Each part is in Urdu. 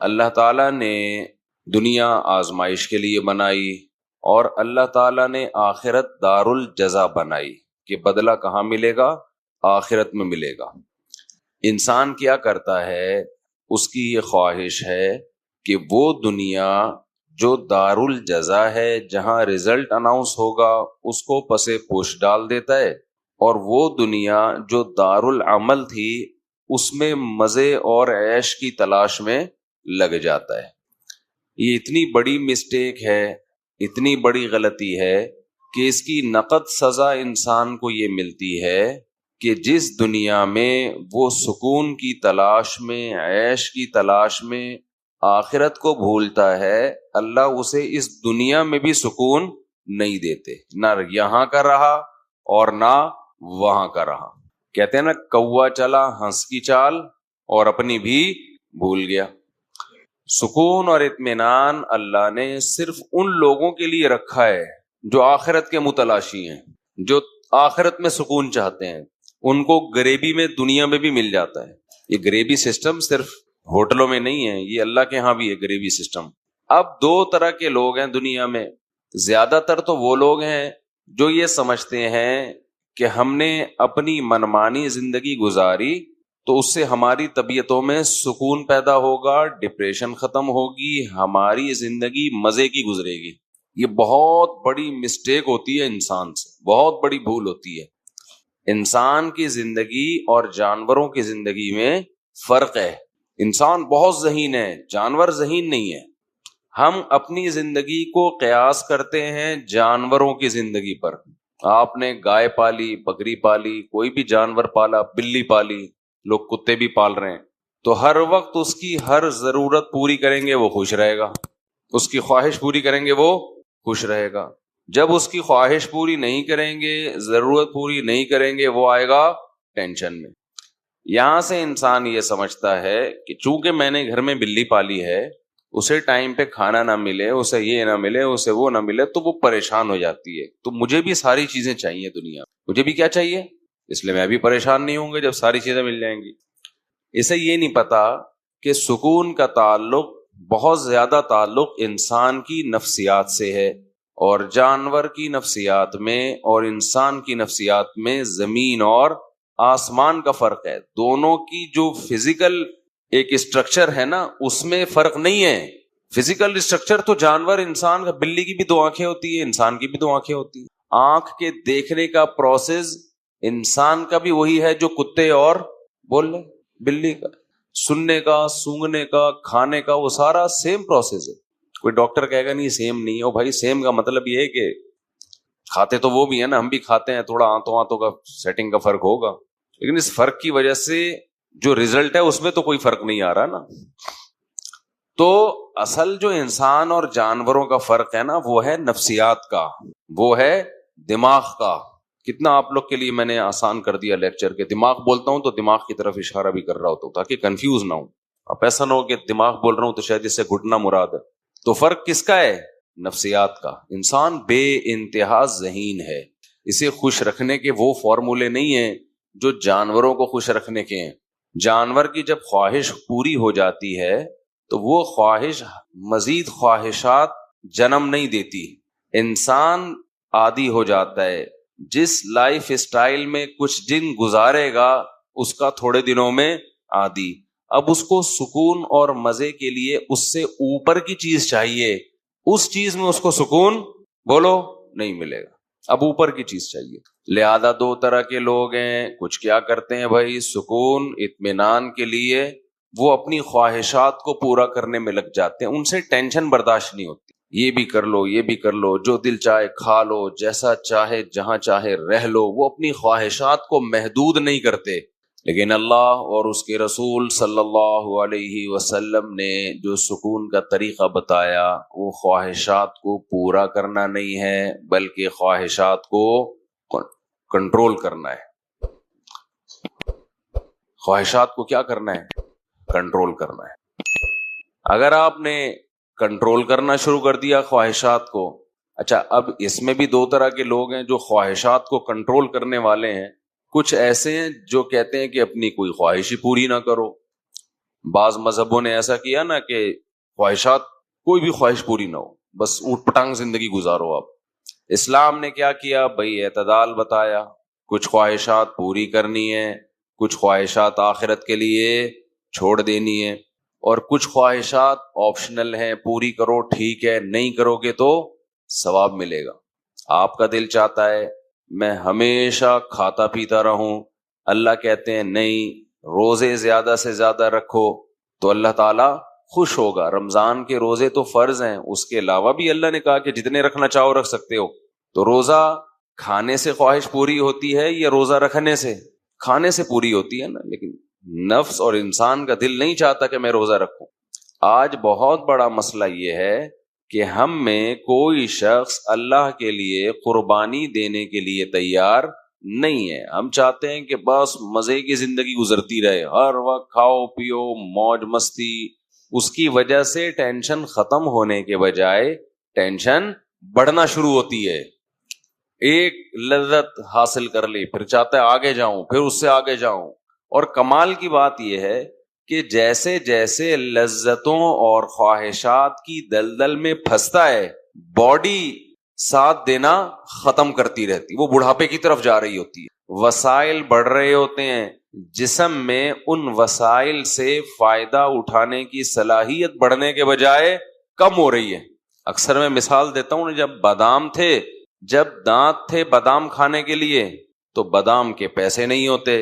اللہ تعالیٰ نے دنیا آزمائش کے لیے بنائی اور اللہ تعالیٰ نے آخرت دار الجزا بنائی کہ بدلہ کہاں ملے گا؟ آخرت میں ملے گا۔ انسان کیا کرتا ہے؟ اس کی یہ خواہش ہے کہ وہ دنیا جو دار الجزا ہے، جہاں رزلٹ اناؤنس ہوگا، اس کو پسے پوش ڈال دیتا ہے، اور وہ دنیا جو دار العمل تھی اس میں مزے اور عیش کی تلاش میں لگ جاتا ہے۔ یہ اتنی بڑی مسٹیک ہے، اتنی بڑی غلطی ہے کہ اس کی نقد سزا انسان کو یہ ملتی ہے کہ جس دنیا میں وہ سکون کی تلاش میں، عیش کی تلاش میں آخرت کو بھولتا ہے، اللہ اسے اس دنیا میں بھی سکون نہیں دیتے، نہ یہاں کا رہا اور نہ وہاں کا رہا۔ کہتے ہیں نا، کوا چلا ہنس کی چال اور اپنی بھی بھول گیا۔ سکون اور اطمینان اللہ نے صرف ان لوگوں کے لیے رکھا ہے جو آخرت کے متلاشی ہیں، جو آخرت میں سکون چاہتے ہیں۔ ان کو غریبی میں دنیا میں بھی مل جاتا ہے۔ یہ غریبی سسٹم صرف ہوٹلوں میں نہیں ہے، یہ اللہ کے ہاں بھی ہے غریبی سسٹم۔ اب دو طرح کے لوگ ہیں دنیا میں۔ زیادہ تر تو وہ لوگ ہیں جو یہ سمجھتے ہیں کہ ہم نے اپنی منمانی زندگی گزاری تو اس سے ہماری طبیعتوں میں سکون پیدا ہوگا، ڈپریشن ختم ہوگی، ہماری زندگی مزے کی گزرے گی۔ یہ بہت بڑی مسٹیک ہوتی ہے انسان سے، بہت بڑی بھول ہوتی ہے۔ انسان کی زندگی اور جانوروں کی زندگی میں فرق ہے۔ انسان بہت ذہین ہے، جانور ذہین نہیں ہے۔ ہم اپنی زندگی کو قیاس کرتے ہیں جانوروں کی زندگی پر۔ آپ نے گائے پالی، بکری پالی، کوئی بھی جانور پالا، بلی پالی، لوگ کتے بھی پال رہے ہیں، تو ہر وقت اس کی ہر ضرورت پوری کریں گے وہ خوش رہے گا، اس کی خواہش پوری کریں گے وہ خوش رہے گا۔ جب اس کی خواہش پوری نہیں کریں گے، ضرورت پوری نہیں کریں گے، وہ آئے گا ٹینشن میں۔ یہاں سے انسان یہ سمجھتا ہے کہ چونکہ میں نے گھر میں بلی پالی ہے، اسے ٹائم پہ کھانا نہ ملے، اسے یہ نہ ملے، اسے وہ نہ ملے، تو وہ پریشان ہو جاتی ہے۔ تو مجھے بھی ساری چیزیں چاہیے دنیا، مجھے بھی کیا چاہیے، اس لیے میں بھی پریشان نہیں ہوں گا جب ساری چیزیں مل جائیں گی۔ اسے یہ نہیں پتا کہ سکون کا تعلق، بہت زیادہ تعلق انسان کی نفسیات سے ہے، اور جانور کی نفسیات میں اور انسان کی نفسیات میں زمین اور آسمان کا فرق ہے۔ دونوں کی جو فزیکل ایک اسٹرکچر ہے نا، اس میں فرق نہیں ہے۔ فزیکل اسٹرکچر تو جانور، انسان کا، بلی کی بھی دو آنکھیں ہوتی ہے، انسان کی بھی دو آنکھیں ہوتی ہیں۔ آنکھ کے دیکھنے کا پروسیس انسان کا بھی وہی ہے جو کتے اور بولنے بلی کا، سننے کا، سونگنے کا، کھانے کا، وہ سارا سیم پروسیس ہے۔ کوئی ڈاکٹر کہے گا نہیں سیم نہیں ہے، بھائی سیم کا مطلب یہ ہے کہ کھاتے تو وہ بھی ہے نا، ہم بھی کھاتے ہیں، تھوڑا آنتوں کا سیٹنگ کا فرق ہوگا، لیکن اس فرق کی وجہ سے جو ریزلٹ ہے اس میں تو کوئی فرق نہیں آ رہا نا۔ تو اصل جو انسان اور جانوروں کا فرق ہے نا، وہ ہے نفسیات کا، وہ ہے دماغ کا۔ کتنا آپ لوگ کے لیے میں نے آسان کر دیا لیکچر کے، دماغ بولتا ہوں تو دماغ کی طرف اشارہ بھی کر رہا ہوتا ہوں تاکہ کنفیوز نہ ہوں۔ اب ایسا نہ ہو کہ دماغ بول رہا ہوں تو شاید اس سے گھٹنا مراد ہے۔ تو فرق کس کا ہے؟ نفسیات کا۔ انسان بے انتہا ذہین ہے، اسے خوش رکھنے کے وہ فارمولے نہیں ہیں جو جانوروں کو خوش رکھنے کے ہیں۔ جانور کی جب خواہش پوری ہو جاتی ہے تو وہ خواہش مزید خواہشات جنم نہیں دیتی۔ انسان عادی ہو جاتا ہے، جس لائف اسٹائل میں کچھ دن گزارے گا اس کا تھوڑے دنوں میں عادی۔ اب اس کو سکون اور مزے کے لیے اس سے اوپر کی چیز چاہیے، اس چیز میں اس کو سکون بولو نہیں ملے گا، اب اوپر کی چیز چاہیے۔ لہذا دو طرح کے لوگ ہیں، کچھ کیا کرتے ہیں بھائی، سکون اطمینان کے لیے وہ اپنی خواہشات کو پورا کرنے میں لگ جاتے ہیں، ان سے ٹینشن برداشت نہیں ہوتی، یہ بھی کر لو، یہ بھی کر لو، جو دل چاہے کھا لو، جیسا چاہے جہاں چاہے رہ لو، وہ اپنی خواہشات کو محدود نہیں کرتے۔ لیکن اللہ اور اس کے رسول صلی اللہ علیہ وسلم نے جو سکون کا طریقہ بتایا، وہ خواہشات کو پورا کرنا نہیں ہے بلکہ خواہشات کو کنٹرول کرنا ہے۔ خواہشات کو کیا کرنا ہے؟ کنٹرول کرنا ہے۔ اگر آپ نے کنٹرول کرنا شروع کر دیا خواہشات کو، اچھا اب اس میں بھی دو طرح کے لوگ ہیں جو خواہشات کو کنٹرول کرنے والے ہیں۔ کچھ ایسے ہیں جو کہتے ہیں کہ اپنی کوئی خواہش ہی پوری نہ کرو، بعض مذہبوں نے ایسا کیا نا کہ خواہشات، کوئی بھی خواہش پوری نہ ہو، بس اوٹ پٹانگ زندگی گزارو آپ۔ اسلام نے کیا کیا بھائی؟ اعتدال بتایا، کچھ خواہشات پوری کرنی ہے، کچھ خواہشات آخرت کے لیے چھوڑ دینی ہے، اور کچھ خواہشات آپشنل ہیں، پوری کرو ٹھیک ہے، نہیں کرو گے تو ثواب ملے گا۔ آپ کا دل چاہتا ہے میں ہمیشہ کھاتا پیتا رہوں، اللہ کہتے ہیں نہیں، روزے زیادہ سے زیادہ رکھو تو اللہ تعالیٰ خوش ہوگا۔ رمضان کے روزے تو فرض ہیں، اس کے علاوہ بھی اللہ نے کہا کہ جتنے رکھنا چاہو رکھ سکتے ہو۔ تو روزہ کھانے سے خواہش پوری ہوتی ہے یا روزہ رکھنے سے؟ کھانے سے پوری ہوتی ہے نا، لیکن نفس اور انسان کا دل نہیں چاہتا کہ میں روزہ رکھوں۔ آج بہت بڑا مسئلہ یہ ہے کہ ہم میں کوئی شخص اللہ کے لیے قربانی دینے کے لیے تیار نہیں ہے۔ ہم چاہتے ہیں کہ بس مزے کی زندگی گزرتی رہے، ہر وقت کھاؤ پیو موج مستی۔ اس کی وجہ سے ٹینشن ختم ہونے کے بجائے ٹینشن بڑھنا شروع ہوتی ہے۔ ایک لذت حاصل کر لی، پھر چاہتا ہے آگے جاؤں، پھر اس سے آگے جاؤں۔ اور کمال کی بات یہ ہے کہ جیسے جیسے لذتوں اور خواہشات کی دلدل میں پھنستا ہے، باڈی ساتھ دینا ختم کرتی رہتی، وہ بڑھاپے کی طرف جا رہی ہوتی ہے، وسائل بڑھ رہے ہوتے ہیں، جسم میں ان وسائل سے فائدہ اٹھانے کی صلاحیت بڑھنے کے بجائے کم ہو رہی ہے۔ اکثر میں مثال دیتا ہوں، جب بادام تھے، جب دانت تھے بادام کھانے کے لیے تو بادام کے پیسے نہیں ہوتے،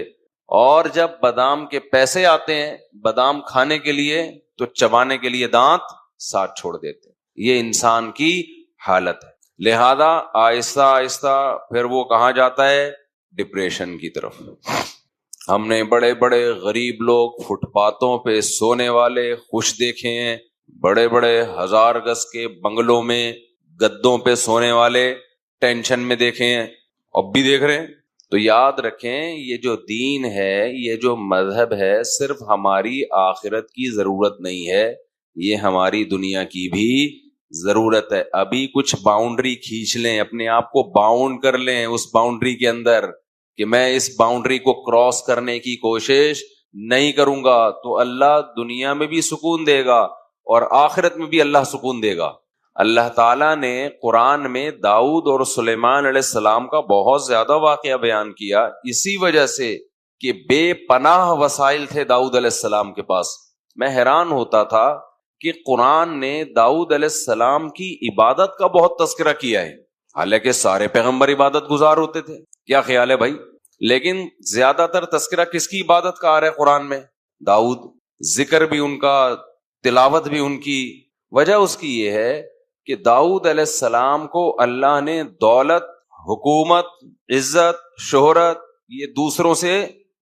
اور جب بادام کے پیسے آتے ہیں بادام کھانے کے لیے تو چبانے کے لیے دانت ساتھ چھوڑ دیتے۔ یہ انسان کی حالت ہے۔ لہذا آہستہ آہستہ پھر وہ کہاں جاتا ہے؟ ڈپریشن کی طرف۔ ہم نے بڑے بڑے غریب لوگ فٹ پاتھوں پہ سونے والے خوش دیکھے ہیں، بڑے بڑے 1000 گز کے بنگلوں میں گدوں پہ سونے والے ٹینشن میں دیکھے ہیں، اب بھی دیکھ رہے ہیں۔ تو یاد رکھیں، یہ جو دین ہے، یہ جو مذہب ہے، صرف ہماری آخرت کی ضرورت نہیں ہے، یہ ہماری دنیا کی بھی ضرورت ہے۔ ابھی کچھ باؤنڈری کھینچ لیں، اپنے آپ کو باؤنڈ کر لیں اس باؤنڈری کے اندر کہ میں اس باؤنڈری کو کراس کرنے کی کوشش نہیں کروں گا، تو اللہ دنیا میں بھی سکون دے گا اور آخرت میں بھی اللہ سکون دے گا۔ اللہ تعالیٰ نے قرآن میں داؤد اور سلیمان علیہ السلام کا بہت زیادہ واقعہ بیان کیا، اسی وجہ سے کہ بے پناہ وسائل تھے داؤد علیہ السلام کے پاس۔ میں حیران ہوتا تھا کہ قرآن نے داؤد علیہ السلام کی عبادت کا بہت تذکرہ کیا ہے، حالانکہ سارے پیغمبر عبادت گزار ہوتے تھے۔ کیا خیال ہے بھائی؟ لیکن زیادہ تر تذکرہ کس کی عبادت کا آ رہا ہے قرآن میں؟ داؤد۔ ذکر بھی ان کا، تلاوت بھی ان کی۔ وجہ اس کی یہ ہے کہ داؤد علیہ السلام کو اللہ نے دولت، حکومت، عزت، شہرت یہ دوسروں سے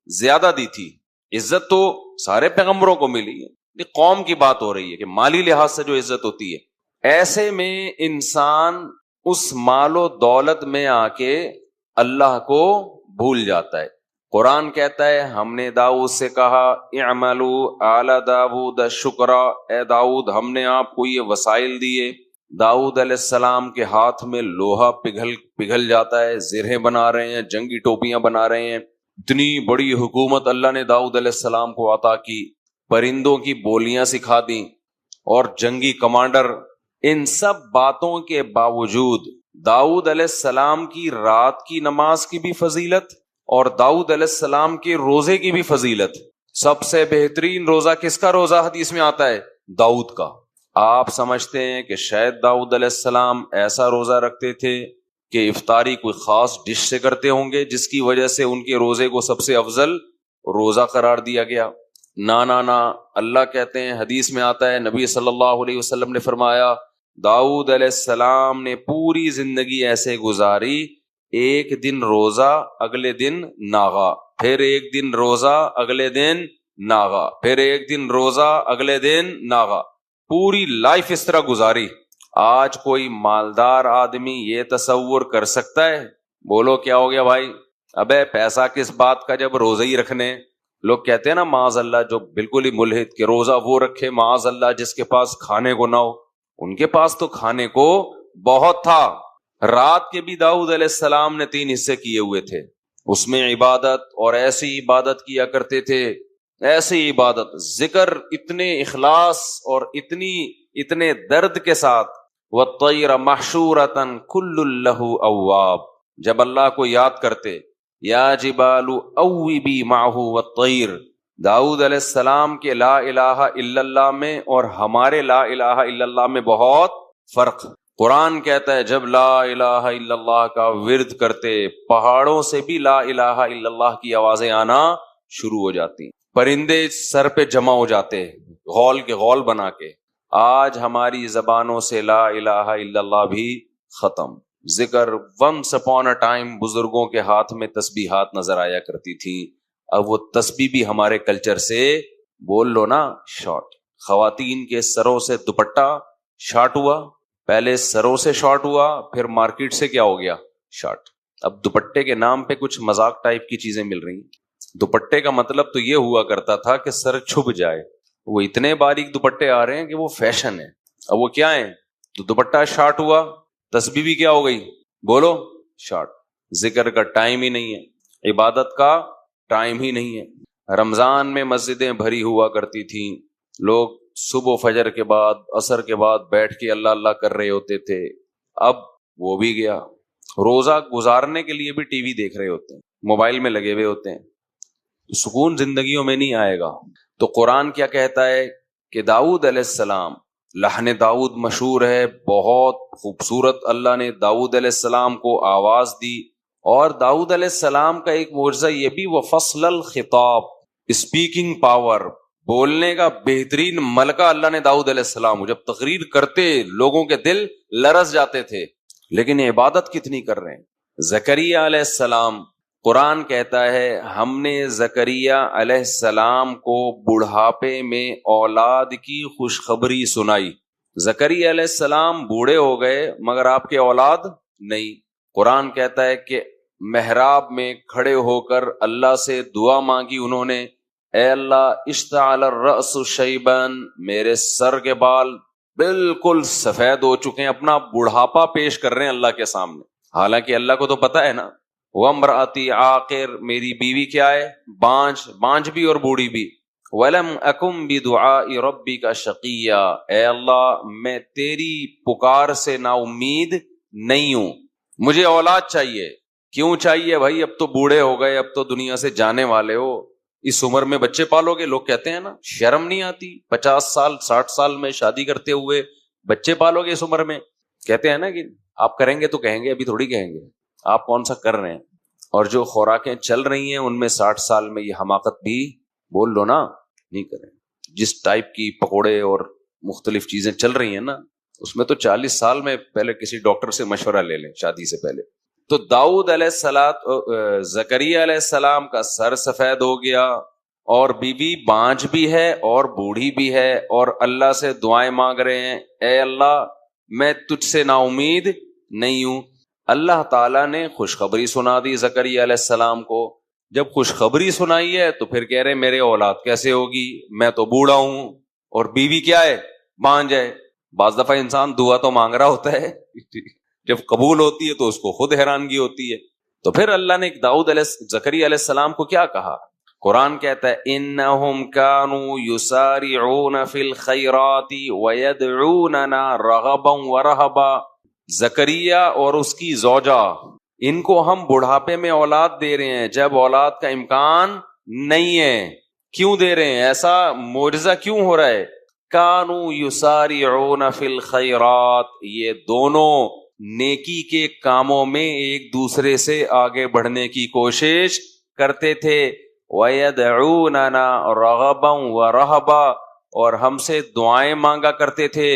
زیادہ دی تھی۔ عزت تو سارے پیغمبروں کو ملی ہے، یہ قوم کی بات ہو رہی ہے کہ مالی لحاظ سے جو عزت ہوتی ہے۔ ایسے میں انسان اس مال و دولت میں آ کے اللہ کو بھول جاتا ہے۔ قرآن کہتا ہے ہم نے داؤد سے کہا اعملوا آل داؤد شکرا، اے داؤد ہم نے آپ کو یہ وسائل دیے۔ داؤد علیہ السلام کے ہاتھ میں لوہا پگھل جاتا ہے، زرہیں بنا رہے ہیں، جنگی ٹوپیاں بنا رہے ہیں، اتنی بڑی حکومت اللہ نے داؤد علیہ السلام کو عطا کی، پرندوں کی بولیاں سکھا دیں اور جنگی کمانڈر۔ ان سب باتوں کے باوجود داؤد علیہ السلام کی رات کی نماز کی بھی فضیلت اور داؤد علیہ السلام کے روزے کی بھی فضیلت۔ سب سے بہترین روزہ کس کا روزہ حدیث میں آتا ہے؟ داؤد کا۔ آپ سمجھتے ہیں کہ شاید داؤد علیہ السلام ایسا روزہ رکھتے تھے کہ افطاری کوئی خاص ڈش سے کرتے ہوں گے جس کی وجہ سے ان کے روزے کو سب سے افضل روزہ قرار دیا گیا؟ نا، اللہ کہتے ہیں، حدیث میں آتا ہے، نبی صلی اللہ علیہ وسلم نے فرمایا داؤد علیہ السلام نے پوری زندگی ایسے گزاری، ایک دن روزہ اگلے دن ناغا، پھر ایک دن روزہ اگلے دن ناغا، پھر ایک دن روزہ اگلے دن ناغا، پوری لائف اس طرح گزاری۔ آج کوئی مالدار آدمی یہ تصور کر سکتا ہے؟ بولو کیا ہو گیا بھائی؟ ابے پیسہ کس بات کا جب روزہ ہی رکھنے۔ لوگ کہتے ہیں نا معاذ اللہ، جو بالکل ہی ملحد کہ روزہ وہ رکھے معاذ اللہ جس کے پاس کھانے کو نہ ہو۔ ان کے پاس تو کھانے کو بہت تھا۔ رات کے بھی داؤد علیہ السلام نے 3 حصے کیے ہوئے تھے، اس میں عبادت، اور ایسی عبادت کیا کرتے تھے ایسی عبادت، ذکر اتنے اخلاص اور اتنے درد کے ساتھ. وَالطَّيْرَ مَحْشُورَةً كُلٌّ لَّهُ أَوَّابٌ، جب اللہ کو یاد کرتے یا جبال اوبی معہ والطیر. داؤد علیہ السلام کے لا الہ الا اللہ میں اور ہمارے لا الہ الا اللہ میں بہت فرق. قرآن کہتا ہے جب لا الہ الا اللہ کا ورد کرتے پہاڑوں سے بھی لا الہ الا اللہ کی آوازیں آنا شروع ہو جاتی، پرندے سر پہ جمع ہو جاتے غول کے غول بنا کے. آج ہماری زبانوں سے لا الہ الا اللہ بھی ختم. ذکر ونس اپون اے ٹائم بزرگوں کے ہاتھ میں تسبیحات نظر آیا کرتی تھی، اب وہ تسبیح بھی ہمارے کلچر سے بول لو نا شارٹ. خواتین کے سروں سے دوپٹہ شارٹ ہوا، پہلے سروں سے شارٹ ہوا، پھر مارکیٹ سے کیا ہو گیا شارٹ. اب دوپٹے کے نام پہ کچھ مذاق ٹائپ کی چیزیں مل رہی ہیں. دوپٹے کا مطلب تو یہ ہوا کرتا تھا کہ سر چھپ جائے، وہ اتنے باریک دوپٹے آ رہے ہیں کہ وہ فیشن ہے. اب وہ کیا ہے، تو دوپٹہ شارٹ ہوا، تسبیح بھی کیا ہو گئی بولو شارٹ. ذکر کا ٹائم ہی نہیں ہے، عبادت کا ٹائم ہی نہیں ہے. رمضان میں مسجدیں بھری ہوا کرتی تھیں، لوگ صبح فجر کے بعد عصر کے بعد بیٹھ کے اللہ اللہ کر رہے ہوتے تھے. اب وہ بھی گیا. روزہ گزارنے کے لیے بھی ٹی وی دیکھ رہے ہوتے ہیں، موبائل میں لگے ہوئے ہوتے ہیں، سکون زندگیوں میں نہیں آئے گا. تو قرآن کیا کہتا ہے کہ داؤد علیہ السلام، لحن داؤد مشہور ہے، بہت خوبصورت اللہ نے داؤد علیہ السلام کو آواز دی. اور داؤد علیہ السلام کا ایک معجزہ یہ بھی، وفصل الخطاب، اسپیکنگ پاور، بولنے کا بہترین ملکہ اللہ نے داؤد علیہ السلام. جب تقریر کرتے لوگوں کے دل لرز جاتے تھے. لیکن عبادت کتنی کر رہے ہیں. زکریہ علیہ السلام، قرآن کہتا ہے ہم نے زکریہ علیہ السلام کو بڑھاپے میں اولاد کی خوشخبری سنائی. زکریہ علیہ السلام بوڑھے ہو گئے مگر آپ کے اولاد نہیں. قرآن کہتا ہے کہ محراب میں کھڑے ہو کر اللہ سے دعا مانگی انہوں نے، اے اللہ اشتعل الرأس شیباً، میرے سر کے بال بالکل سفید ہو چکے ہیں، اپنا بڑھاپا پیش کر رہے ہیں اللہ کے سامنے. حالانکہ اللہ کو تو پتا ہے نا، وامرأتی عاقر، میری بیوی کیا ہے بانج بھی اور بوڑھی بھی. وَلَمْ أَكُمْ بِدُعَاءِ رَبِّكَ شَقِيًّا، اے اللہ میں تیری پکار سے نا امید نہیں ہوں، مجھے اولاد چاہیے. کیوں چاہیے بھائی، اب تو بوڑھے ہو گئے، اب تو دنیا سے جانے والے ہو، اس عمر میں بچے پالو گے؟ لوگ کہتے ہیں نا، شرم نہیں آتی 50 سال 60 سال میں شادی کرتے ہوئے بچے پالو گے اس عمر میں؟ کہتے ہیں نا کہ آپ کریں گے تو کہیں گے، ابھی تھوڑی کہیں گے. آپ کون سا کر رہے ہیں؟ اور جو خوراکیں چل رہی ہیں ان میں 60 سال میں یہ حماقت بھی بول لو نا نہیں کریں. جس ٹائپ کی پکوڑے اور مختلف چیزیں چل رہی ہیں نا، اس میں تو 40 سال میں پہلے کسی ڈاکٹر سے مشورہ لے لیں شادی سے پہلے. تو داؤد علیہ زکریا علیہ السلام کا سر سفید ہو گیا، اور بیوی بانج بھی ہے اور بوڑھی بھی ہے، اور اللہ سے دعائیں مانگ رہے ہیں، اے اللہ میں تجھ سے نا امید نہیں ہوں. اللہ تعالیٰ نے خوشخبری سنا دی زکریا علیہ السلام کو. جب خوشخبری سنائی ہے تو پھر کہہ رہے میرے اولاد کیسے ہوگی، میں تو بوڑھا ہوں اور بیوی کیا ہے بانج ہے. بعض دفعہ انسان دعا تو مانگ رہا ہوتا ہے، جب قبول ہوتی ہے تو اس کو خود حیرانگی ہوتی ہے. تو پھر اللہ نے زکریا علیہ السلام کو کیا کہا؟ قرآن کہتا ہے انہم کانوا یسارعون فی الخیرات ویدعوننا رغبا ورہبا. زکریا اور اس کی زوجہ، ان کو ہم بڑھاپے میں اولاد دے رہے ہیں جب اولاد کا امکان نہیں ہے. کیوں دے رہے ہیں؟ ایسا معجزہ کیوں ہو رہا ہے؟ کانوا یسارعون فی الخیرات، یہ دونوں نیکی کے کاموں میں ایک دوسرے سے آگے بڑھنے کی کوشش کرتے تھے. وَيَدْعُونَنَا رَغَبًا وَرَهَبًا، اور ہم سے دعائیں مانگا کرتے تھے،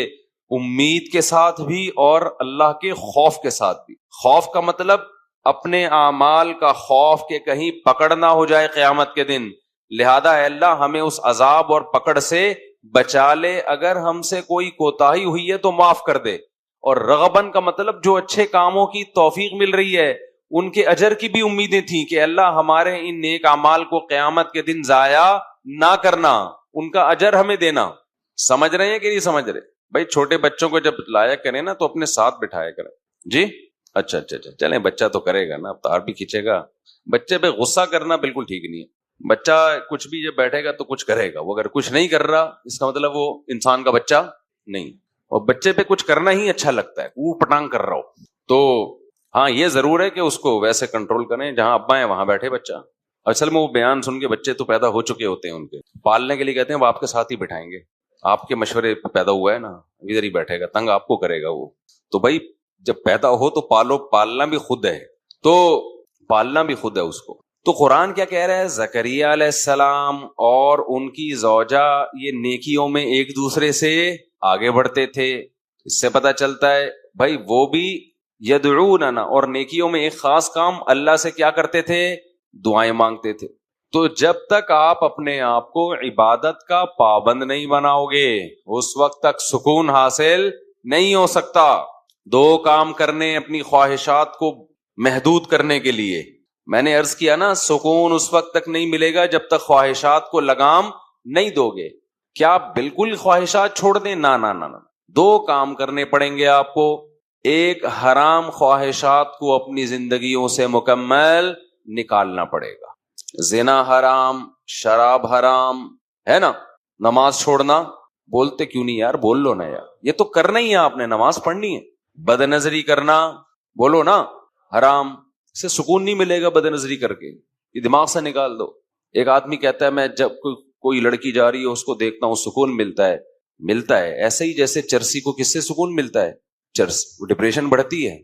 امید کے ساتھ بھی اور اللہ کے خوف کے ساتھ بھی. خوف کا مطلب اپنے اعمال کا خوف کہ کہیں پکڑ نہ ہو جائے قیامت کے دن، لہذا اے اللہ ہمیں اس عذاب اور پکڑ سے بچا لے، اگر ہم سے کوئی کوتاہی ہوئی ہے تو معاف کر دے. اور رغبن کا مطلب جو اچھے کاموں کی توفیق مل رہی ہے ان کے اجر کی بھی امیدیں تھیں کہ اللہ ہمارے ان نیک اعمال کو قیامت کے دن ضائع نہ کرنا، ان کا اجر ہمیں دینا. سمجھ رہے ہیں کہ نہیں سمجھ رہے؟ بھائی چھوٹے بچوں کو جب لایا کریں نا تو اپنے ساتھ بٹھایا کریں. جی اچھا چلیں، بچہ تو کرے گا نا، اب تار بھی کھینچے گا. بچے پہ غصہ کرنا بالکل ٹھیک نہیں ہے. بچہ کچھ بھی جب بیٹھے گا تو کچھ کرے گا، وہ اگر کچھ نہیں کر رہا اس کا مطلب وہ انسان کا بچہ نہیں. اور بچے پہ کچھ کرنا ہی اچھا لگتا ہے، وہ پٹانگ کر رہا ہو تو ہاں یہ ضرور ہے کہ اس کو ویسے کنٹرول کریں جہاں ابا ہیں وہاں بیٹھے بچہ. اصل میں وہ بیان سن کے بچے تو پیدا ہو چکے ہوتے ہیں، ان کے پالنے کے لیے کہتے ہیں وہ آپ کے ساتھ ہی بٹھائیں گے، آپ کے مشورے پہ پیدا ہوا ہے نا، ادھر ہی بیٹھے گا، تنگ آپ کو کرے گا وہ. تو بھائی جب پیدا ہو تو پالو، پالنا بھی خود ہے، تو پالنا بھی خود ہے اس کو. تو قرآن کیا کہہ رہا ہے؟ زکریا علیہ السلام اور ان کی زوجہ یہ نیکیوں میں ایک دوسرے سے آگے بڑھتے تھے. اس سے پتہ چلتا ہے بھائی وہ بھی یدعوننا، اور نیکیوں میں ایک خاص کام اللہ سے کیا کرتے تھے؟ دعائیں مانگتے تھے. تو جب تک آپ اپنے آپ کو عبادت کا پابند نہیں بناؤ گے اس وقت تک سکون حاصل نہیں ہو سکتا. دو کام کرنے اپنی خواہشات کو محدود کرنے کے لیے. میں نے عرض کیا نا سکون اس وقت تک نہیں ملے گا جب تک خواہشات کو لگام نہیں دو گے. کیا بالکل خواہشات چھوڑ دیں؟ نہ نہ نہ. دو کام کرنے پڑیں گے آپ کو. ایک، حرام خواہشات کو اپنی زندگیوں سے مکمل نکالنا پڑے گا. زنا حرام، شراب حرام ہے نا. نماز چھوڑنا، بولتے کیوں نہیں یار، بول لو نا یار، یہ تو کرنا ہی ہے آپ نے، نماز پڑھنی ہے. بد نظری کرنا، بولو نا، حرام. سے سکون نہیں ملے گا بد نظری کر کے، یہ دماغ سے نکال دو. ایک آدمی کہتا ہے میں جب کوئی لڑکی جا رہی ہے اس کو دیکھتا ہوں سکون ملتا ہے. ایسے ہی جیسے چرسی کو کس سے سکون ملتا ہے؟ چرس، ڈپریشن بڑھتی ہے.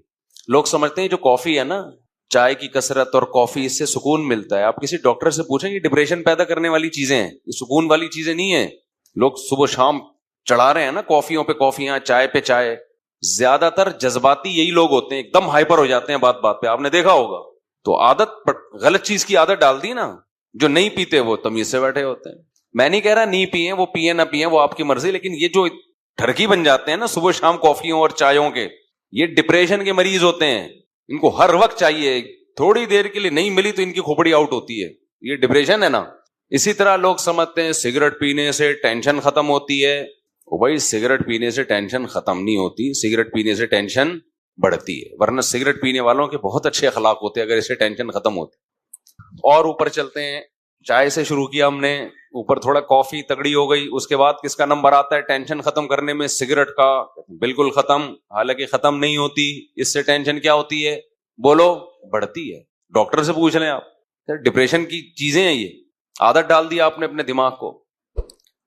لوگ سمجھتے ہیں جو کافی ہے نا، چائے کی کثرت اور کافی، اس سے سکون ملتا ہے. آپ کسی ڈاکٹر سے پوچھیں، یہ ڈپریشن پیدا کرنے والی چیزیں ہیں، یہ سکون والی چیزیں نہیں ہیں. لوگ صبح شام چڑھا رہے ہیں نا کافیوں پہ کافیاں، چائے پہ چائے. زیادہ تر جذباتی یہی لوگ ہوتے ہیں، ایک دم ہائپر ہو جاتے ہیں بات بات پہ، آپ نے دیکھا ہوگا. تو عادت غلط چیز کی عادت ڈال دی نا. جو نہیں پیتے وہ تمیز سے بیٹھے ہوتے ہیں. میں نہیں کہہ رہا نہیں پیئیں، وہ پیئیں نہ پیئیں وہ آپ کی مرضی، لیکن یہ جو ٹھرکی بن جاتے ہیں نا صبح شام کافیوں اور چایوں کے، یہ ڈپریشن کے مریض ہوتے ہیں. ان کو ہر وقت چاہیے، تھوڑی دیر کے لیے نہیں ملی تو ان کی کھوپڑی آؤٹ ہوتی ہے. یہ ڈپریشن ہے نا. اسی طرح لوگ سمجھتے ہیں سگریٹ پینے سے ٹینشن ختم ہوتی ہے. بھائی سگریٹ پینے سے ٹینشن ختم نہیں ہوتی، سگریٹ پینے سے ٹینشن بڑھتی ہے. ورنہ سگریٹ پینے والوں کے بہت اچھے اخلاق ہوتے ہیں اگر اس سے ٹینشن ختم ہوتی. اور اوپر چلتے ہیں، چائے سے شروع کیا ہم نے، اوپر تھوڑا کافی تگڑی ہو گئی، اس کے بعد کس کا نمبر آتا ہے ٹینشن ختم کرنے میں؟ سگریٹ کا. بالکل ختم، حالانکہ ختم نہیں ہوتی. اس سے ٹینشن کیا ہوتی ہے؟ بولو، بڑھتی ہے. ڈاکٹر سے پوچھ لیں آپ، ڈپریشن کی چیزیں ہیں یہ. عادت ڈال دی آپ نے اپنے دماغ کو.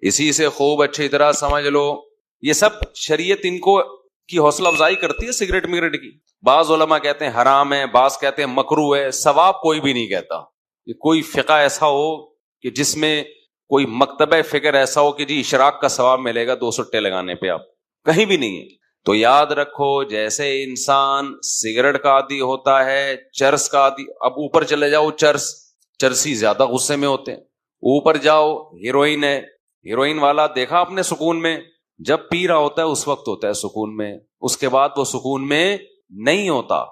اسی سے خوب اچھی طرح سمجھ لو یہ سب شریعت ان کو کی حوصلہ افزائی کرتی ہے سگریٹ مگریٹ کی. بعض علماء کہتے ہیں حرام ہے، بعض کہتے ہیں مکروہ ہے. ثواب کوئی بھی نہیں کہتا. کہ کوئی فقہ ایسا ہو کہ جس میں کوئی مکتبہ فکر ایسا ہو کہ جی اشراق کا ثواب ملے گا 2 سٹے لگانے پہ، آپ کہیں بھی نہیں ہے. تو یاد رکھو جیسے انسان سگریٹ کا عادی ہوتا ہے، چرس کا عادی. اب اوپر چلے جاؤ، چرسی زیادہ غصے میں ہوتے ہیں. اوپر جاؤ، ہیروئن ہے، ہیروئن والا دیکھا آپ نے سکون میں، جب پی رہا ہوتا ہے اس وقت ہوتا ہے سکون میں، اس کے بعد وہ سکون میں نہیں ہوتا.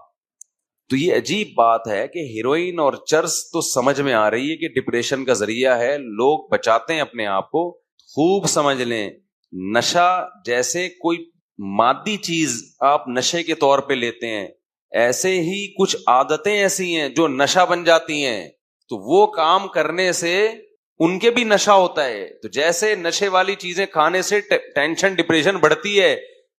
تو یہ عجیب بات ہے کہ ہیروئن اور چرس تو سمجھ میں آ رہی ہے کہ ڈپریشن کا ذریعہ ہے، لوگ بچاتے ہیں اپنے آپ کو. خوب سمجھ لیں، نشہ جیسے کوئی مادی چیز آپ نشے کے طور پہ لیتے ہیں، ایسے ہی کچھ عادتیں ایسی ہیں جو نشہ بن جاتی ہیں. تو وہ کام کرنے سے ان کے بھی نشہ ہوتا ہے. تو جیسے نشے والی چیزیں کھانے سے ٹینشن ڈپریشن بڑھتی ہے،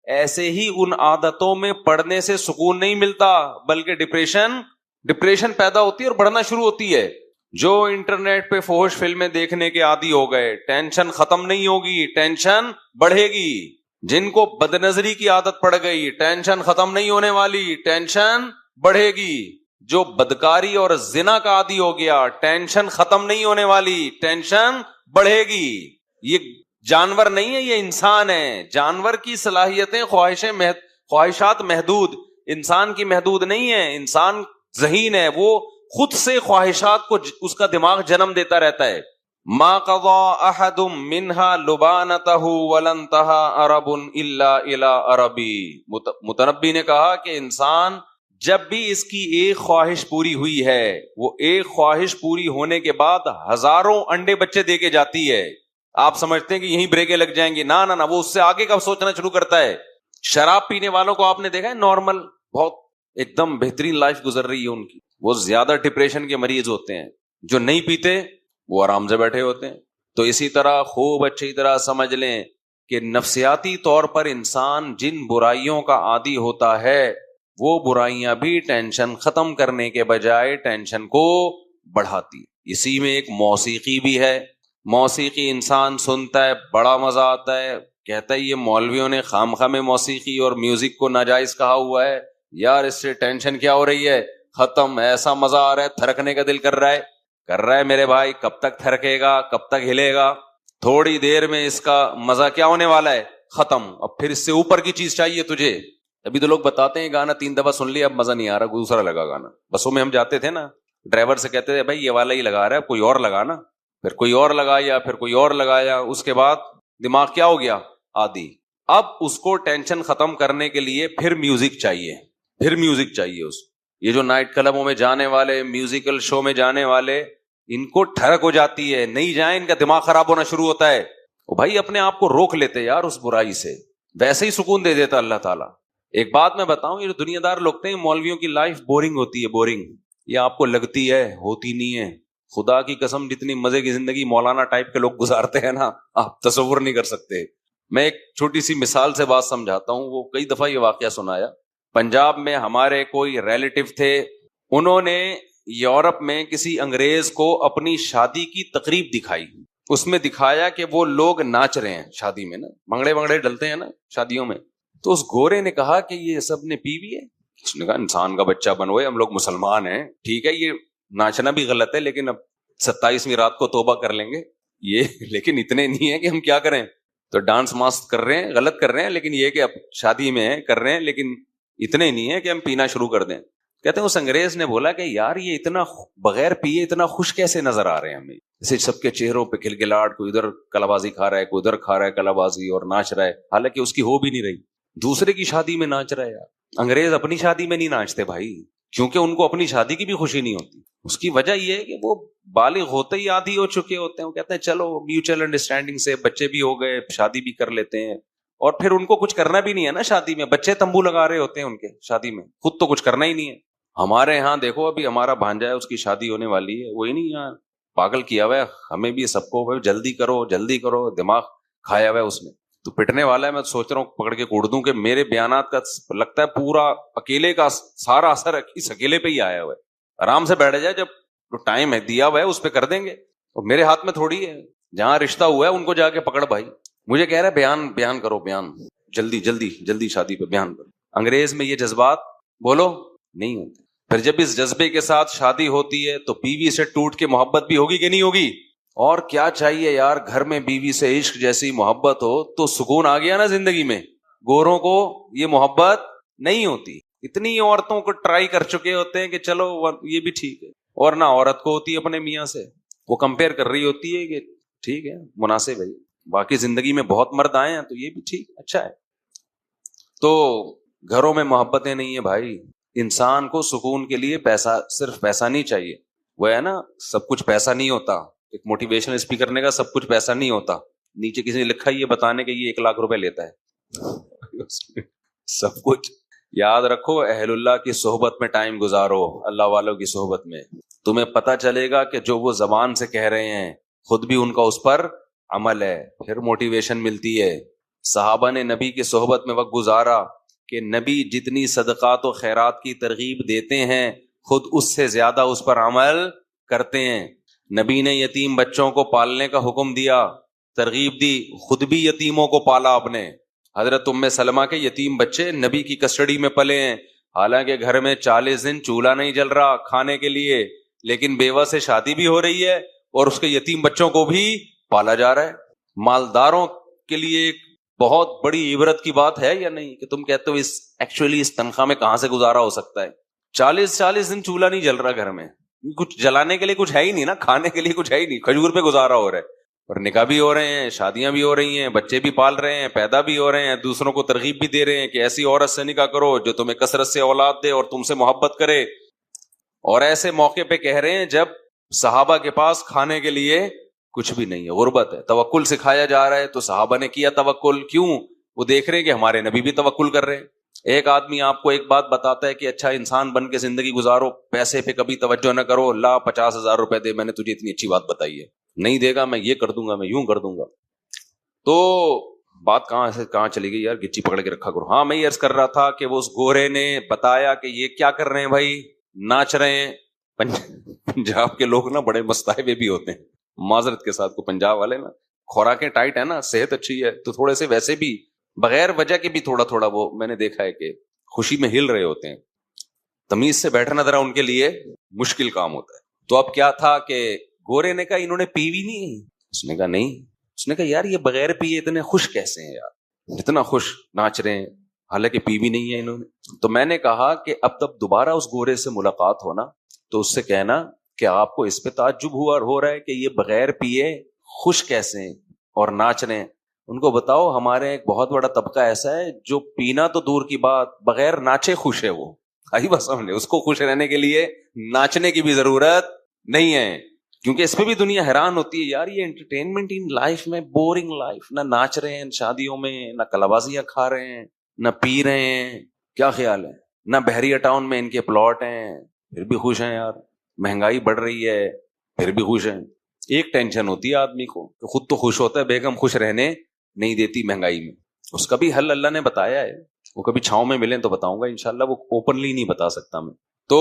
ایسے ہی ان عادتوں میں پڑنے سے سکون نہیں ملتا، بلکہ ڈپریشن پیدا ہوتی ہے اور بڑھنا شروع ہوتی ہے. جو انٹرنیٹ پہ فحش فلمیں دیکھنے کے عادی ہو گئے، ٹینشن ختم نہیں ہوگی، ٹینشن بڑھے گی. جن کو بد نظری کی عادت پڑ گئی، ٹینشن ختم نہیں ہونے والی، ٹینشن بڑھے گی. جو بدکاری اور زنا کا عادی ہو گیا، ٹینشن ختم نہیں ہونے والی، ٹینشن بڑھے گی. یہ جانور نہیں ہے، یہ انسان ہے. جانور کی صلاحیتیں خواہشات محدود، انسان کی محدود نہیں ہے. انسان ذہین ہے، وہ خود سے خواہشات کو اس کا دماغ جنم دیتا رہتا ہے. ما قضى احد منها لبانته ولن انتهى عرب الا الى عربی. متنبی نے کہا کہ انسان جب بھی اس کی ایک خواہش پوری ہوئی ہے، وہ ایک خواہش پوری ہونے کے بعد ہزاروں انڈے بچے دے کے جاتی ہے. آپ سمجھتے ہیں کہ یہیں بریکیں لگ جائیں گی، نہ نہ نہ، وہ اس سے آگے کا سوچنا شروع کرتا ہے. شراب پینے والوں کو آپ نے دیکھا ہے، نارمل بہت ایک دم بہترین لائف گزر رہی ہے ان کی، وہ زیادہ ڈپریشن کے مریض ہوتے ہیں. جو نہیں پیتے وہ آرام سے بیٹھے ہوتے ہیں. تو اسی طرح خوب اچھی طرح سمجھ لیں کہ نفسیاتی طور پر انسان جن برائیوں کا عادی ہوتا ہے وہ برائیاں بھی ٹینشن ختم کرنے کے بجائے ٹینشن کو بڑھاتی. اسی میں ایک موسیقی بھی ہے. موسیقی انسان سنتا ہے بڑا مزہ آتا ہے, کہتا ہے یہ مولویوں نے خامخواہ میں موسیقی اور میوزک کو ناجائز کہا ہوا ہے, یار اس سے ٹینشن کیا ہو رہی ہے, ختم, ایسا مزہ آ رہا ہے, تھرکنے کا دل کر رہا ہے میرے بھائی. کب تک تھرکے گا, کب تک ہلے گا؟ تھوڑی دیر میں اس کا مزہ کیا ہونے والا ہے, ختم. اب پھر اس سے اوپر کی چیز چاہیے تجھے. ابھی تو لوگ بتاتے ہیں گانا 3 دفعہ سن لیا اب مزہ نہیں آ رہا, دوسرا لگا گانا. بسوں میں ہم جاتے تھے نا, ڈرائیور سے کہتے تھے بھائی یہ والا ہی لگا رہا ہے, کوئی اور لگا نا. پھر کوئی اور لگایا, پھر کوئی اور لگایا, اس کے بعد دماغ کیا ہو گیا, عادی. اب اس کو ٹینشن ختم کرنے کے لیے پھر میوزک چاہیے, پھر میوزک چاہیے اس. یہ جو نائٹ کلبوں میں جانے والے, میوزیکل شو میں جانے والے, ان کو ٹھڑک ہو جاتی ہے, نہیں جائیں ان کا دماغ خراب ہونا شروع ہوتا ہے. بھائی اپنے آپ کو روک لیتے یار اس برائی سے, ویسے ہی سکون دے دیتا اللہ تعالیٰ. ایک بات میں بتاؤں, یہ جو دنیا دار لوگ ہیں مولویوں کی لائف بورنگ ہوتی ہے, بورنگ. یہ آپ کو لگتی ہے, ہوتی نہیں ہے. خدا کی قسم جتنی مزے کی زندگی مولانا ٹائپ کے لوگ گزارتے ہیں نا, آپ تصور نہیں کر سکتے. میں ایک چھوٹی سی مثال سے بات سمجھاتا ہوں. وہ کئی دفعہ یہ واقعہ سنایا. پنجاب میں ہمارے کوئی ریلیٹو تھے, انہوں نے یورپ میں کسی انگریز کو اپنی شادی کی تقریب دکھائی. اس میں دکھایا کہ وہ لوگ ناچ رہے ہیں شادی میں نا, بھنگڑے ڈلتے ہیں نا شادیوں میں. تو اس گورے نے کہا کہ یہ سب نے پی بھی ہے. اس نے کہا انسان کا بچہ بنوئے, ہم لوگ مسلمان ہیں, ٹھیک ہے یہ ناچنا بھی غلط ہے لیکن اب 27ویں رات کو توبہ کر لیں گے یہ, لیکن اتنے نہیں ہے کہ ہم کیا کریں. تو ڈانس ماسک کر رہے ہیں, غلط کر رہے ہیں, لیکن یہ کہ اب شادی میں کر رہے ہیں, لیکن اتنے نہیں ہے کہ ہم پینا شروع کر دیں. کہتے ہیں اس انگریز نے بولا کہ یار یہ اتنا بغیر پیے اتنا خوش کیسے نظر آ رہے ہیں ہمیں, جیسے سب کے چہروں پہ کھلکھلاہٹ, کوئی ادھر کلابازی کھا رہا ہے, کوئی ادھر کھا رہا ہے کلابازی اور ناچ رہا ہے, حالانکہ اس کی ہو بھی نہیں رہی, دوسرے کی شادی میں ناچ رہا ہے. یار انگریز اپنی شادی میں نہیں ناچتے بھائی, کیونکہ ان کو اپنی شادی کی بھی خوشی نہیں ہوتی. اس کی وجہ یہ ہے کہ وہ بالغ ہوتے ہی عادی ہو چکے ہوتے ہیں. وہ کہتے ہیں چلو میوچل انڈرسٹینڈنگ سے بچے بھی ہو گئے, شادی بھی کر لیتے ہیں, اور پھر ان کو کچھ کرنا بھی نہیں ہے نا شادی میں. بچے تمبو لگا رہے ہوتے ہیں ان کے شادی میں, خود تو کچھ کرنا ہی نہیں ہے. ہمارے ہاں دیکھو ابھی ہمارا بھانجا ہے, اس کی شادی ہونے والی ہے, وہی نہیں یار پاگل کیا ہوا ہے, ہمیں بھی سب کو جلدی کرو جلدی کرو, دماغ کھایا ہوا ہے اس نے. تو پٹنے والا ہے, میں سوچ رہا ہوں پکڑ کے کوڑ دوں کہ میرے بیانات کا لگتا ہے پورا اکیلے کا سارا اثر اس اکیلے پہ ہی آیا ہوا ہے. آرام سے بیٹھ جائے, جب ٹائم ہے دیا ہوا ہے اس پہ کر دیں گے. اور میرے ہاتھ میں تھوڑی ہے, جہاں رشتہ ہوا ہے ان کو جا کے پکڑ بھائی. مجھے کہہ رہا ہے بیان کرو, بیان جلدی جلدی جلدی شادی پہ بیان کرو. انگریز میں یہ جذبات بولو نہیں ہوتے. پھر جب اس جذبے کے ساتھ شادی ہوتی ہے تو بیوی سے ٹوٹ کے محبت بھی ہوگی کہ نہیں ہوگی؟ اور کیا چاہیے یار, گھر میں بیوی سے عشق جیسی محبت ہو تو سکون آ گیا نا زندگی میں. گوروں کو یہ محبت نہیں ہوتی. اتنی عورتوں کو ٹرائی کر چکے ہوتے ہیں کہ چلو یہ بھی ٹھیک ہے, اور نہ عورت کو ہوتی ہے اپنے میاں سے, وہ کمپیئر کر رہی ہوتی ہے کہ ٹھیک ہے مناسب ہے, باقی زندگی میں بہت مرد آئے ہیں تو یہ بھی ٹھیک اچھا ہے. تو گھروں میں محبتیں نہیں ہیں بھائی. انسان کو سکون کے لیے پیسہ, صرف پیسہ نہیں چاہیے. وہ ہے نا سب کچھ پیسہ نہیں ہوتا, ایک موٹیویشنل اسپیکر نے کہا سب کچھ پیسہ نہیں ہوتا, نیچے کسی نے لکھا یہ بتانے کہ یہ 1 لاکھ روپے لیتا ہے. سب کچھ یاد رکھو, اہل اللہ کی صحبت میں ٹائم گزارو, اللہ والوں کی صحبت میں, تمہیں پتہ چلے گا کہ جو وہ زبان سے کہہ رہے ہیں خود بھی ان کا اس پر عمل ہے, پھر موٹیویشن ملتی ہے. صحابہ نے نبی کی صحبت میں وقت گزارا کہ نبی جتنی صدقات و خیرات کی ترغیب دیتے ہیں خود اس سے زیادہ اس پر عمل کرتے ہیں. نبی نے یتیم بچوں کو پالنے کا حکم دیا, ترغیب دی, خود بھی یتیموں کو پالا آپ نے. حضرت ام سلمہ کے یتیم بچے نبی کی کسٹڈی میں پلے ہیں, حالانکہ گھر میں 40 دن چولہا نہیں جل رہا کھانے کے لیے, لیکن بیوہ سے شادی بھی ہو رہی ہے اور اس کے یتیم بچوں کو بھی پالا جا رہا ہے. مالداروں کے لیے ایک بہت بڑی عبرت کی بات ہے یا نہیں کہ تم کہتے ہو اس تنخواہ میں کہاں سے گزارا ہو سکتا ہے. 40 دن چولہا نہیں جل رہا گھر میں, کچھ جلانے کے لیے کچھ ہے ہی نہیں نا, کھانے کے لیے کچھ ہے ہی نہیں, کھجور پہ گزارا ہو رہا ہے. اور نکاح بھی ہو رہے ہیں, شادیاں بھی ہو رہی ہیں, بچے بھی پال رہے ہیں, پیدا بھی ہو رہے ہیں, دوسروں کو ترغیب بھی دے رہے ہیں کہ ایسی عورت سے نکاح کرو جو تمہیں کثرت سے اولاد دے اور تم سے محبت کرے. اور ایسے موقع پہ کہہ رہے ہیں جب صحابہ کے پاس کھانے کے لیے کچھ بھی نہیں ہے, غربت ہے. توکل سکھایا جا رہا ہے تو صحابہ نے کیا توکل, کیوں؟ وہ دیکھ رہے ہیں کہ ہمارے نبی بھی توکل کر رہے ہیں. ایک آدمی آپ کو ایک بات بتاتا ہے کہ اچھا انسان بن کے زندگی گزارو، پیسے پہ کبھی توجہ نہ کرو، لا 50,000 روپے دے، میں نے تجھے اتنی اچھی بات بتائی ہے، نہیں دے گا میں یہ کر دوں گا، میں یوں کر دوں گا. تو بات کہاں چلی گئی یار، گچی پکڑ کے رکھا کرو. ہاں میں یہ عرض کر رہا تھا کہ وہ اس گورے نے بتایا کہ یہ کیا کر رہے ہیں بھائی، ناچ رہے ہیں. پنجاب کے لوگ نا بڑے مستحبے بھی ہوتے ہیں، معذرت کے ساتھ، کو پنجاب والے نا خوراکیں ٹائٹ ہے نا، صحت اچھی ہے تو تھوڑے سے ویسے بھی بغیر وجہ کے بھی تھوڑا وہ میں نے دیکھا ہے کہ خوشی میں ہل رہے ہوتے ہیں. تمیز سے بیٹھنا ذرا ان کے لیے مشکل کام ہوتا ہے. تو اب کیا تھا کہ گورے نے کہا انہوں نے پیوی نہیں؟ اس نے کہا نہیں. اس نے کہا یار یہ بغیر پیے اتنے خوش کیسے ہیں یار، اتنا خوش ناچ رہے ہیں حالانکہ پیوی نہیں ہے انہوں نے. تو میں نے کہا کہ اب تب دوبارہ اس گورے سے ملاقات ہونا تو اس سے کہنا کہ آپ کو اس پہ تعجب ہو رہا ہے کہ یہ بغیر پیے خوش کیسے ہیں اور ناچ رہے ہیں. ان کو بتاؤ ہمارے ایک بہت بڑا طبقہ ایسا ہے جو پینا تو دور کی بات بغیر ناچے خوش ہے. وہ آئی بس سمجھے، اس کو خوش رہنے کے لیے ناچنے کی بھی ضرورت نہیں ہے. کیونکہ اس پہ بھی دنیا حیران ہوتی ہے یار، یہ انٹرٹینمنٹ ان لائف میں بورنگ لائف، نہ ناچ رہے ہیں شادیوں میں، نہ کلابازیاں کھا رہے ہیں، نہ پی رہے ہیں، کیا خیال ہے، نہ بحریہ ٹاؤن میں ان کے پلاٹ ہیں پھر بھی خوش ہیں یار، مہنگائی بڑھ رہی ہے پھر بھی خوش ہیں. ایک ٹینشن ہوتی ہے آدمی کو کہ خود تو خوش ہوتا ہے، بیگم خوش رہنے نہیں دیتی مہنگائی میں. اس کا بھی حل اللہ نے بتایا ہے، وہ کبھی چھاؤں میں ملیں تو بتاؤں گا انشاءاللہ، وہ اوپنلی نہیں بتا سکتا میں. تو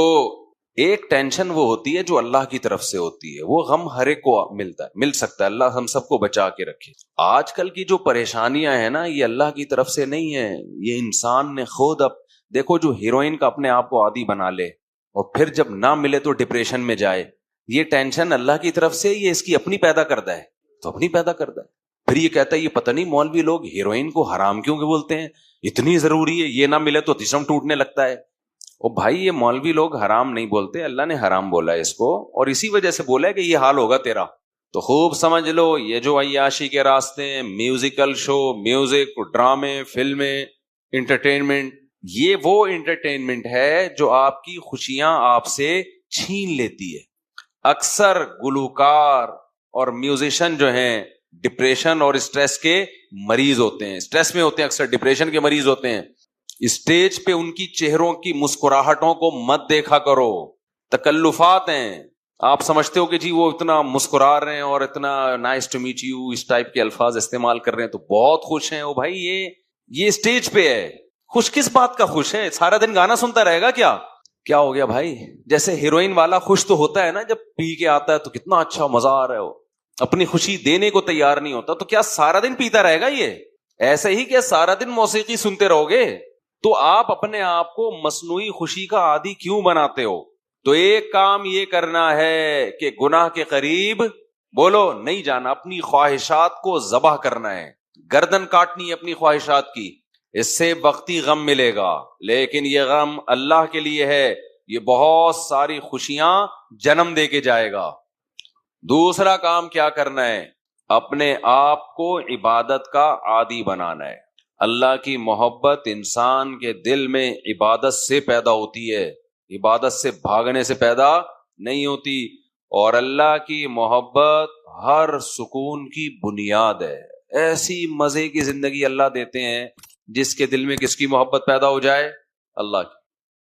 ایک ٹینشن وہ ہوتی ہے جو اللہ کی طرف سے ہوتی ہے، وہ غم ہر ایک کو مل سکتا ہے، اللہ ہم سب کو بچا کے رکھے. آج کل کی جو پریشانیاں ہیں نا یہ اللہ کی طرف سے نہیں ہے، یہ انسان نے خود. اب دیکھو جو ہیروئن کا اپنے آپ کو عادی بنا لے اور پھر جب نہ ملے تو ڈپریشن میں جائے، یہ ٹینشن اللہ کی طرف سے یہ اس کی اپنی پیدا کرتا ہے، تو اپنی پیدا کرتا ہے. پھر یہ کہتا ہے یہ پتہ نہیں مولوی لوگ ہیروئن کو حرام کیوں کہ بولتے ہیں، اتنی ضروری ہے، یہ نہ ملے تو جسم ٹوٹنے لگتا ہے. او بھائی یہ مولوی لوگ حرام نہیں بولتے، اللہ نے حرام بولا ہے اس کو، اور اسی وجہ سے بولا ہے کہ یہ حال ہوگا تیرا. تو خوب سمجھ لو یہ جو عیاشی کے راستے ہیں، میوزیکل شو، میوزک، ڈرامے، فلمیں، انٹرٹینمنٹ، یہ وہ انٹرٹینمنٹ ہے جو آپ کی خوشیاں آپ سے چھین لیتی ہے. اکثر گلوکار اور میوزیشین جو ہیں ڈپریشن اور اسٹریس کے مریض ہوتے ہیں، اسٹریس میں ہوتے ہیں، اکثر ڈپریشن کے مریض ہوتے ہیں. اسٹیج پہ ان کی چہروں کی مسکراہٹوں کو مت دیکھا کرو، تکلفات ہیں. آپ سمجھتے ہو کہ جی وہ اتنا مسکرا رہے ہیں اور اتنا نائس ٹو میٹ یو اس ٹائپ کے الفاظ استعمال کر رہے ہیں تو بہت خوش ہیں. او بھائی یہ اسٹیج پہ ہے، خوش کس بات کا خوش ہے؟ سارا دن گانا سنتا رہے گا کیا ہو گیا بھائی؟ جیسے ہیروئن والا خوش تو ہوتا ہے نا، جب پی کے آتا ہے تو کتنا اچھا مزہ آ رہا ہے، وہ اپنی خوشی دینے کو تیار نہیں ہوتا، تو کیا سارا دن پیتا رہے گا؟ یہ ایسے ہی کہ سارا دن موسیقی سنتے رہو گے؟ تو آپ اپنے آپ کو مصنوعی خوشی کا عادی کیوں بناتے ہو؟ تو ایک کام یہ کرنا ہے کہ گناہ کے قریب بولو نہیں جانا، اپنی خواہشات کو ذبح کرنا ہے، گردن کاٹنی ہے اپنی خواہشات کی. اس سے وقتی غم ملے گا لیکن یہ غم اللہ کے لیے ہے، یہ بہت ساری خوشیاں جنم دے کے جائے گا. دوسرا کام کیا کرنا ہے؟ اپنے آپ کو عبادت کا عادی بنانا ہے. اللہ کی محبت انسان کے دل میں عبادت سے پیدا ہوتی ہے، عبادت سے بھاگنے سے پیدا نہیں ہوتی. اور اللہ کی محبت ہر سکون کی بنیاد ہے. ایسی مزے کی زندگی اللہ دیتے ہیں جس کے دل میں کس کی محبت پیدا ہو جائے؟ اللہ کی.